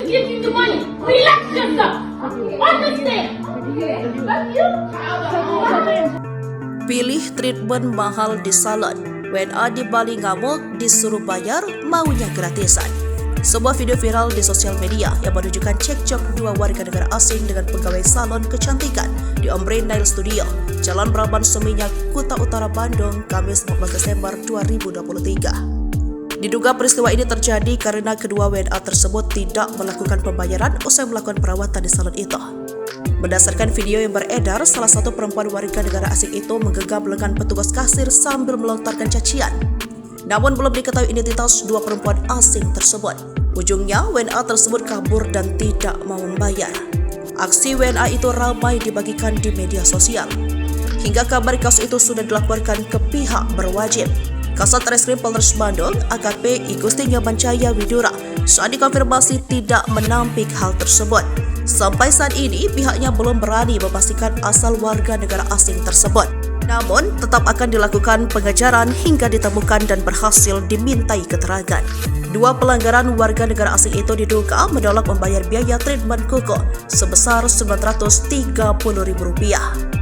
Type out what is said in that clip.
give you the money. Relax yourself. Understand? Pilih treatment mahal di salon. WNA di Bali ngamuk, disuruh bayar, maunya gratisan. Sebuah video viral di sosial media yang menunjukkan cekcok dua warga negara asing dengan pegawai salon kecantikan di Ombre Nail Studio, Jalan Praban Seminyak, Kuta Utara, Bandung, Kamis 14 Desember 2023. Diduga peristiwa ini terjadi karena kedua WNA tersebut tidak melakukan pembayaran usai melakukan perawatan di salon itu. Berdasarkan video yang beredar, salah satu perempuan warga negara asing itu menggenggam lengan petugas kasir sambil melontarkan cacian. Namun belum diketahui identitas dua perempuan asing tersebut. Ujungnya, WNA tersebut kabur dan tidak mau membayar. Aksi WNA itu ramai dibagikan di media sosial. Hingga kabar kasus itu sudah dilaporkan ke pihak berwajib. Kasat Reskrim Polres Bandung, AKP Igusti Nyomancaya Widura, saat dikonfirmasi tidak menampik hal tersebut. Sampai saat ini, pihaknya belum berani memastikan asal warga negara asing tersebut. Namun, tetap akan dilakukan pengejaran hingga ditemukan dan berhasil dimintai keterangan. Dua pelanggaran warga negara asing itu diduga menolak membayar biaya treatment kuku sebesar Rp930.000.